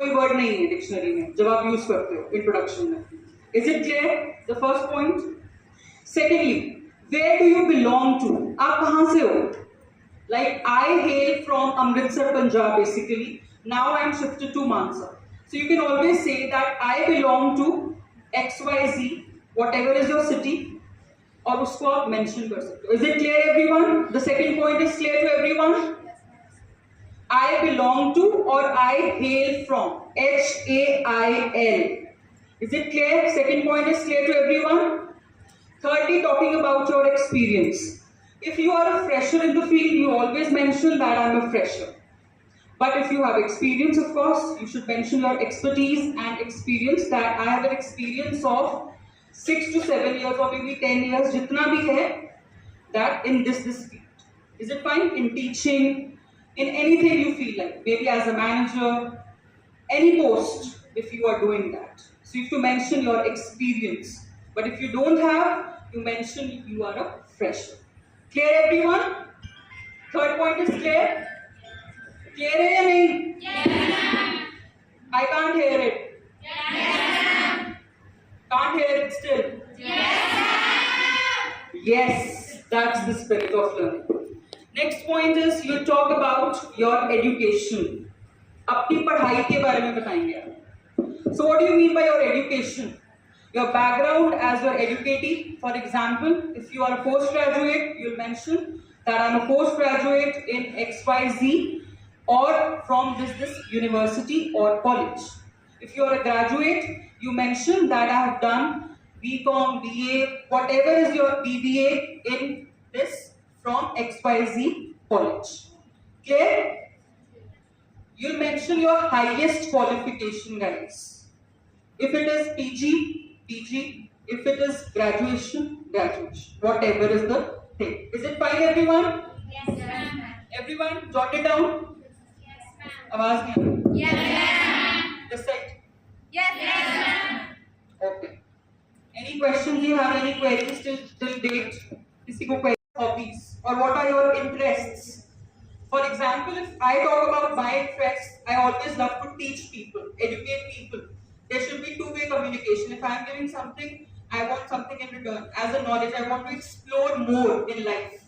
कोई वर्ड नहीं है डिक्शनरी में जब आप यूज करते हो इंट्रोडक्शन में. Is it clear? The first point. Secondly, where do you belong to? आप कहां से हो? Like I hail from Amritsar Punjab basically. Now I am shifted to Mansa. So you can always say that I belong to XYZ, whatever is your city, और उसको आप mention कर सकते हो. Is it clear everyone? The second point is clear to everyone? I belong to or I hail from. HAIL. Is it clear? Second point is clear to everyone? Thirdly, talking about your experience. If you are a fresher in the field, you always mention that I am a fresher. But if you have experience, of course, you should mention your expertise and experience, that I have an experience of 6 to 7 years or maybe 10 years, jitna bhi hai, that in this field. Is it fine? In teaching, in anything you feel like, maybe as a manager, any post, if you are doing that. So you have to mention your experience. But if you don't have, you mention you are a fresher. Clear everyone? Third point is clear? Clear है या नहीं? Yes. I can't hear it. Yes. Can't hear it still. Yes. Yes, that's the spirit of learning. Next point is you talk about your education. अपनी पढ़ाई के बारे में बताएंगे. So what do you mean by your education? Your background as your educatee. For example, if you are a postgraduate, you'll mention that I'm a postgraduate in XYZ. Or from this university or college. If you are a graduate, you mention that I have done BCom, BA, whatever is your BBA in this from XYZ college. Clear? You'll mention your highest qualification, guys. If it is PG, PG. If it is graduation, graduation. Whatever is the thing. Is it fine, everyone? Yes, ma'am. Everyone, jot it down. आवाज नहीं. Yes, ma'am. This side. Yes, ma'am. Okay. Any questions you have? Any queries till date? किसी को queries? Hobbies or what are your interests? For example, if I talk about my interests, I always love to teach people, educate people. There should be two-way communication. If I am giving something, I want something in return. As a knowledge, I want to explore more in life.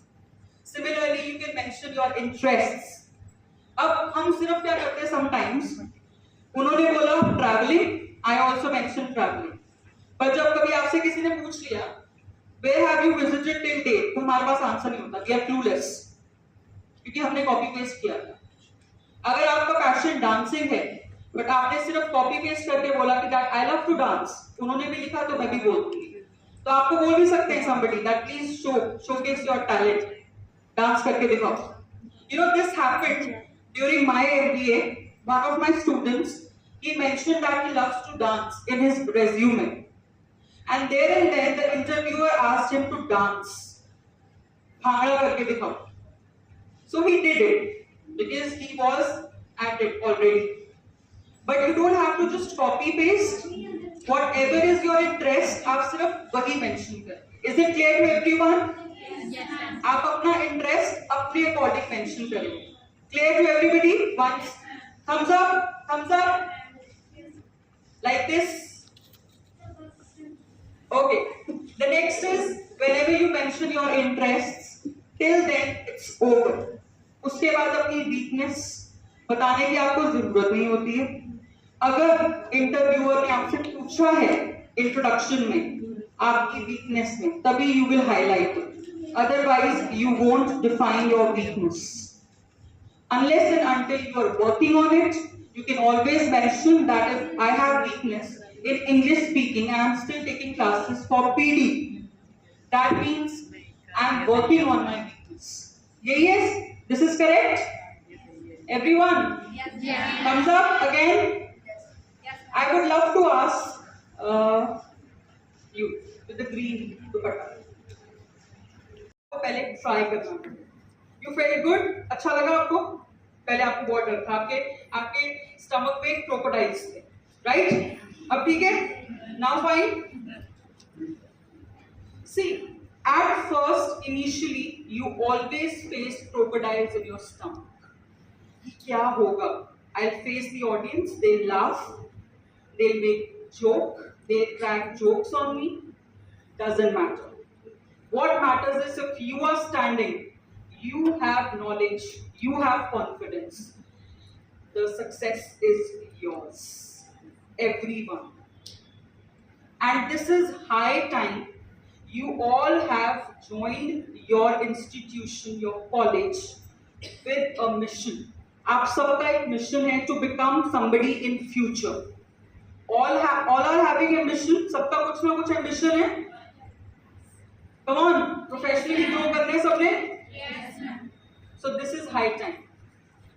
Similarly, you can mention your interests. अब हम सिर्फ क्या करते हैं sometimes, उन्होंने बोला travelling, I also mention travelling. पर जब कभी आपसे किसी ने पूछ लिया where have you visited till date, तो हमारे पास आंसर नहीं होता, वी आर क्लूलेस, क्योंकि हमने कॉपी पेस्ट किया था. अगर आपका पैशन डांसिंग है बट आपने सिर्फ कॉपी पेस्ट करके बोला कि that I love to dance, उन्होंने भी लिखा तो मैं भी बोल दूंगी, तो आपको बोल भी सकते हैं somebody that please showcase your talent, dance करके दिखाओ. You know this happened during my MBA. One of my students, he mentioned that he loves to dance in his resume, and there and then the interviewer asked him to dance. Bhangra karke dikhao. So he did it because he was at it already. But you don't have to just copy paste. Whatever is your interest, आप सिर्फ वही mention करें. Is it clear to everyone? Yes, ma'am. आप अपना interest अपने according mention करें. Clear to everybody? Once. Thumbs up. Thumbs up. Like this. Okay. The next is whenever you mention your interests, till then it's over. उसके बाद अपनी weakness बताने की आपको जरूरत नहीं होती है. अगर इंटरव्यूअर ने आपसे पूछा है इंट्रोडक्शन में आपकी weakness में, तभी you will highlight it. Otherwise, you won't define your weakness. Unless and until you are working on it, you can always mention that if I have weakness in English speaking and I am still taking classes for PD, that means I am working on my weakness. Yes, this is correct? Everyone? Yes. Thumbs up again? Yes. I would love to ask you with the green dupatta. पहले try करना. You felt good? अच्छा लगा आपको? पहले आपको बहुत डर था, आपके स्टमक पे क्रोकोडाइल्स थे, राइट? अब ठीक है? Now fine. See, at first, initially, you always face crocodiles in your stomach. क्या होगा? I'll face the audience, they'll laugh, they'll make joke, they'll crack jokes on me. Doesn't matter. What matters is if you are standing, you have knowledge, you have confidence. The success is yours. Everyone. And this is high time you all have joined your institution, your college with a mission. आप सबका एक mission है to become somebody in future. All are having a mission. सबका कुछ ना कुछ ambition है. Come on, professionally grow करने सबने. Yes, ma'am. So this is high time.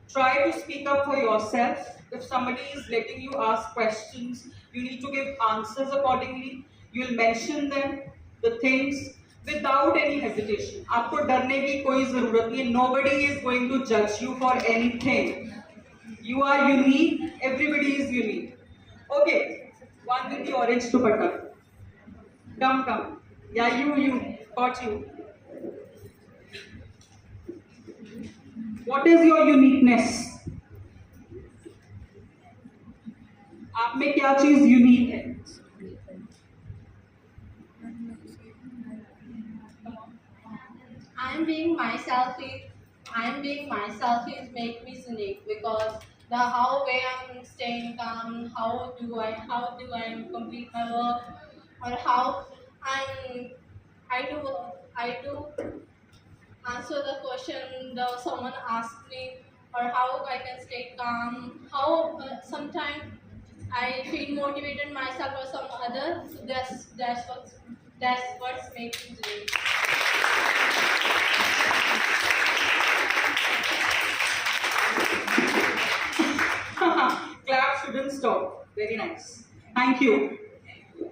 Try to speak up for yourself. If somebody is letting you ask questions, you need to give answers accordingly. You'll mention them, the things, without any hesitation. आपको डरने की कोई जरूरत नहीं. Nobody is going to judge you for anything. You are unique. Everybody is unique. Okay, one with the orange dupatta. Come. Yeah, you. Got you. What is your uniqueness? आप में क्या चीज यूनिक है? I'm being myself is make me unique because the how way I'm staying calm, how do I complete my work, or how I do answer the question the someone asked me, or how I can stay calm, how sometimes I feel motivated myself or some other. So that's what's makes me unique. Clap shouldn't stop. Very nice. Thank you.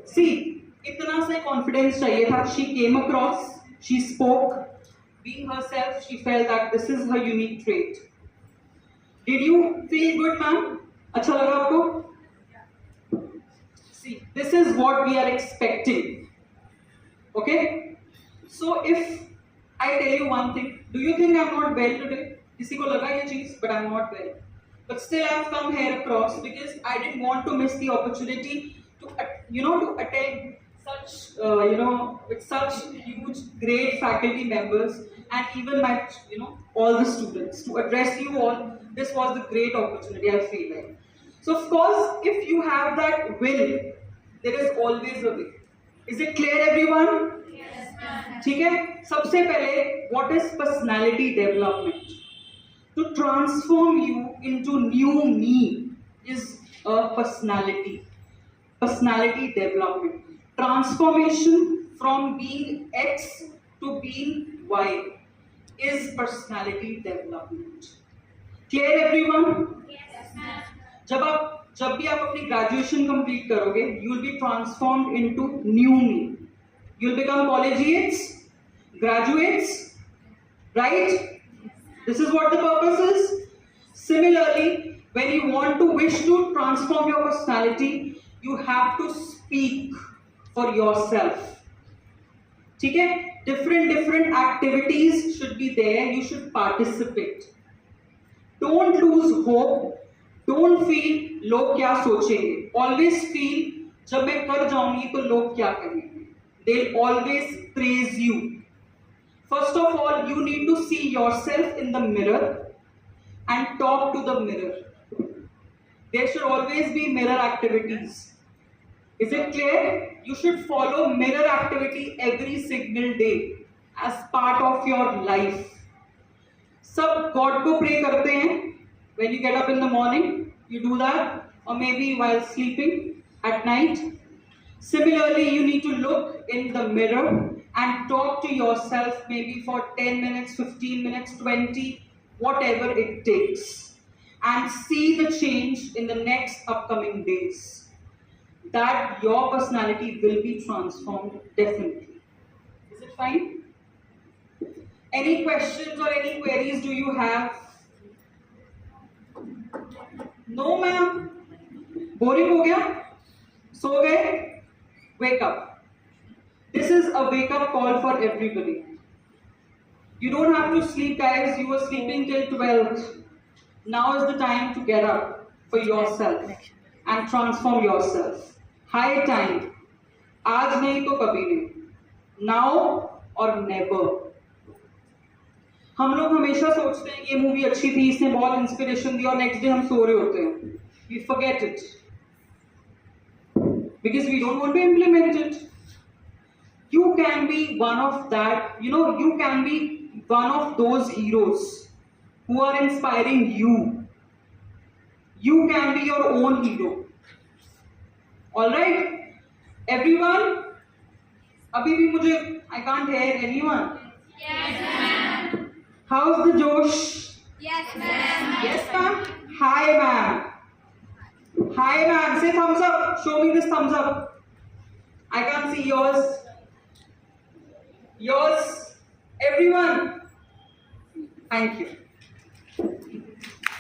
See, इतना से confidence चाहिए था. She came across, she spoke, being herself, she felt that this is her unique trait. Did you feel good, ma'am? अच्छा लगा आपको? See, this is what we are expecting. Okay? So if I tell you one thing, do you think I'm not well today? किसी को लगा ये चीज, but I'm not well. But still I've come here across because I didn't want to miss the opportunity to attend such with such huge great faculty members and even my all the students to address you all. This was the great opportunity I feel like. So of course if you have that will, there is always a way. Is it clear everyone? Yes, ma'am. ठीक है. सबसे पहले what is personality development? To transform you into new me is a personality development. Transformation from being X to being Y is personality development. Clear everyone? Yes, ma'am. जब भी आप अपनी graduation complete करोगे, you will be transformed into new me. You will become collegiates, graduates, right? This is what the purpose is. Similarly, when you want to wish to transform your personality, you have to speak for yourself. ठीक है? Different activities should be there. You should participate. Don't lose hope. Don't feel लोग क्या सोचेंगे. Always feel जब मैं कर जाऊंगी तो लोग क्या कहेंगे. They'll always praise you. First of all, you need to see yourself in the mirror and talk to the mirror. There should always be mirror activities. Is it clear? You should follow mirror activity every single day as part of your life. सब God को pray करते हैं. When you get up in the morning, you do that, or maybe while sleeping at night. Similarly, you need to look in the mirror and talk to yourself maybe for 10 minutes, 15 minutes, 20, whatever it takes, and see the change in the next upcoming days. That your personality will be transformed definitely. Is it fine? Any questions or any queries do you have? No, ma'am. Boring हो गया? सो गए? Wake up. This is a wake-up call for everybody. You don't have to sleep, guys. You were sleeping till 12th. Now is the time to get up for yourself and transform yourself. High time. आज नहीं तो कभी नहीं. Now or never. हम लोग हमेशा सोचते हैं कि ये मूवी अच्छी थी, इसने बहुत इंस्पिरेशन दी, और नेक्स्ट डे हम सो रहे होते हैं. We forget it because we don't want to implement it. You can be one of that. You can be one of those heroes who are inspiring you. You can be your own hero. All right, everyone. अभी भी मुझे I can't hear anyone. Yes, ma'am. How's the Josh? Yes, ma'am. Yes, ma'am. Hi, ma'am. Hi, ma'am. Say thumbs up. Show me this thumbs up. I can't see yours. Yours. Everyone. Thank you.